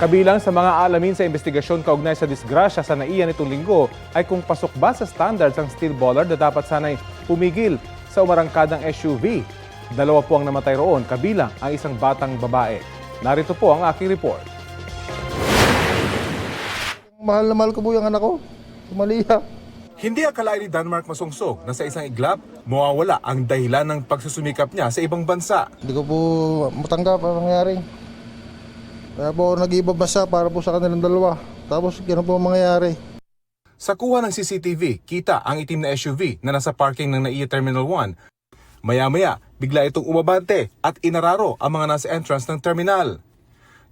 Kabilang sa mga alamin sa investigasyon kaugnay sa disgrasya sa NAIA nitong linggo ay kung pasok ba sa standards ang steel bollard na dapat sanay pumigil sa umarangkadang SUV. 2 po ang namatay roon, kabilang ang isang batang babae. Narito po ang aking report. Mahal na mahal ko po yung anak ko. Maliha. Hindi akalain ni Danmark Masungsong na sa isang iglap, mawawala ang dahilan ng pagsusumikap niya sa ibang bansa. Hindi ko po matanggap ang nangyari. Kaya po ako nag-ibabasa para po sa kanilang dalawa. Tapos gano'n po ang mangyayari. Sa kuha ng CCTV, kita ang itim na SUV na nasa parking ng NAIA Terminal 1. Maya-maya, bigla itong umabante at inararo ang mga nasa entrance ng terminal.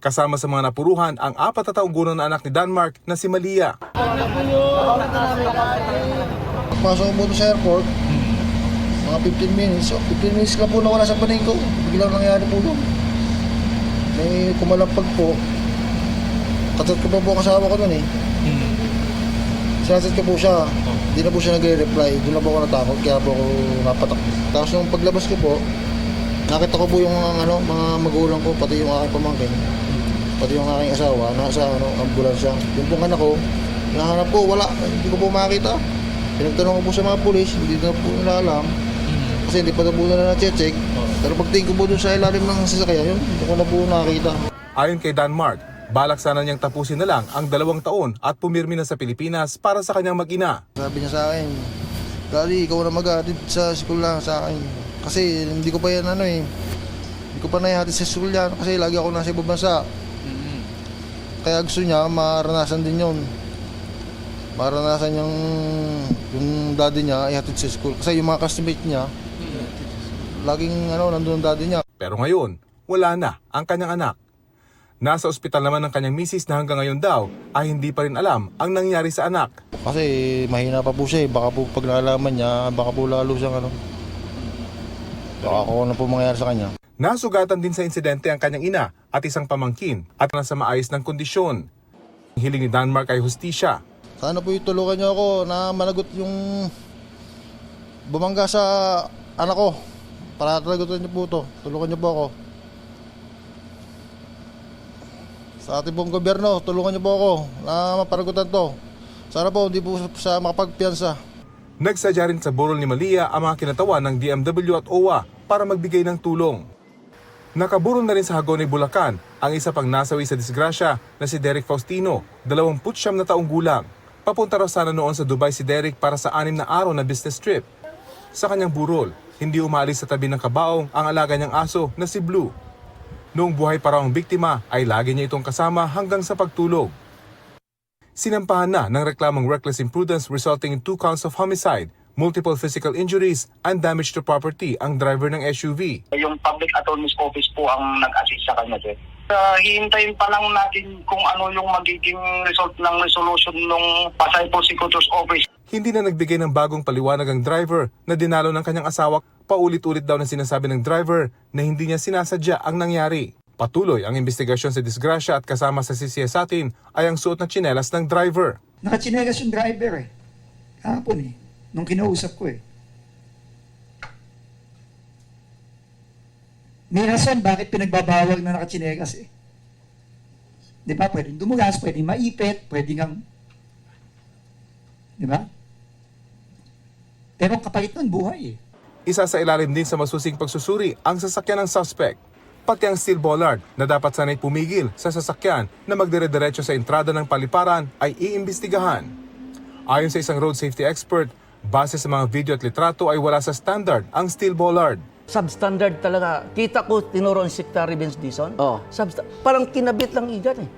Kasama sa mga napuruhan ang 4 na taong gulang na anak ni Danmark na si Malia. Pasok ko po doon sa airport, mga 15 minutes. So, 15 minutes lang po nawala sa panig ko. Biglang nangyari po doon. May kumalampag po. Katat ko pa po kasama ko doon eh. Sinasat ko po siya. Hindi na po siya nagre-reply. Doon na po ako natakot, kaya po ako napatakbo. Tapos nung paglabas ko po, nakita ko po yung mga magulang ko, pati yung aking pamangkin, pati yung aking asawa, nasa ambulansya. Yung pong anak ko, nahanap ko, wala, hindi ko po makita. Pinagtanong ko po sa mga pulis, hindi na po nila alam. Kasi hindi pa na po nila na-check. Pero pagtingin ko po doon sa ilalim ng sasakyan, yun, hindi ko na po nakita. Ayon kay Danmark, balak sana niyang tapusin na lang ang 2 taon at pumirmi na sa Pilipinas para sa kanyang mag-ina. Sabi niya sa akin, Daddy, ikaw na mag-aatid sa school lang sa akin. Kasi hindi ko pa yan hindi ko pa naihatid sa school yan kasi lagi ako nasa ibang bansa. Kaya gusto niya maranasan din yun. Maranasan yung daddy niya ihatid sa school. Kasi yung mga classmate niya, laging nandun ang daddy niya. Pero ngayon, wala na ang kanyang anak. Nasa ospital naman ng kanyang misis na hanggang ngayon daw ay hindi pa rin alam ang nangyari sa anak. Kasi mahina pa po siya eh. Baka po pag nalaman niya, baka po lalo siyang baka ako na po mangyari sa kanya. Nasugatan din sa insidente ang kanyang ina at isang pamangkin at nasa maayos ng kondisyon. Ang hiling ni Danmark ay hustisya. Sana po itulungan niyo ako na managot yung bumangga sa anak ko. Para talagutin niyo po ito. Tulungan niyo po ako. Sa ating pong gobyerno, tulungan niyo po ako na mapanagutan to. Sana po hindi po sa makapagpiyansa. Nagsadya rin sa burol ni Malia ang mga kinatawan ng DMW at OWA para magbigay ng tulong. Nakaburol na rin sa Hagonoy, Bulacan ang isa pang nasawi sa disgrasya na si Derek Faustino, 29 na taong gulang. Papunta raw sana noon sa Dubai si Derek para sa 6 na araw na business trip. Sa kanyang burol, hindi umalis sa tabi ng kabaong ang alaga niyang aso na si Blue. Noong buhay pa raw ang biktima ay lagi niya itong kasama hanggang sa pagtulog. Sinampahan na ng reklamong reckless imprudence resulting in 2 counts of homicide, multiple physical injuries, and damage to property ang driver ng SUV. Yung public attorney's office po ang nag-assist sa kanya, sir. Hihintayin pa lang natin kung ano yung magiging result ng resolution ng Pasay Prosecutor's Office. Hindi na nagbigay ng bagong paliwanag ang driver na dinalo ng kanyang asawa. Paulit-ulit daw na sinasabi ng driver na hindi niya sinasadya ang nangyari. Patuloy ang investigasyon sa disgrasya at kasama sa sisiyasatin ay ang suot na tsinelas ng driver. Nakatsinelas yung driver eh. Kahapon eh. Nung kinausap ko eh. May rason bakit pinagbabawal na nakatsinelas eh. Di ba? Pwedeng dumugas, pwedeng maipit, pwedeng ang... Di ba? Pero kapalit nun buhay eh. Isa sa ilalim din sa masusing pagsusuri ang sasakyan ng suspect. Pati ang steel bollard na dapat sanay pumigil sa sasakyan na magdire-diretso sa entrada ng paliparan ay iimbestigahan. Ayon sa isang road safety expert, base sa mga video at litrato ay wala sa standard ang steel bollard. Substandard talaga. Kita ko tinuruan si Secretary Vince Dizon. Parang kinabit lang igan eh.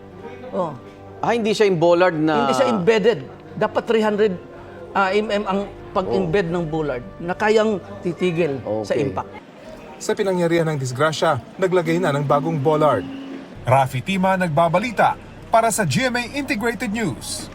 Oh. Hindi siya yung bollard na... Hindi siya embedded. Dapat 300 mm ang pag-embed ng bollard na kayang titigil sa impact. Sa pinangyarihan ng disgrasya, naglagay na ng bagong bollard. Rafi Tima nagbabalita para sa GMA Integrated News.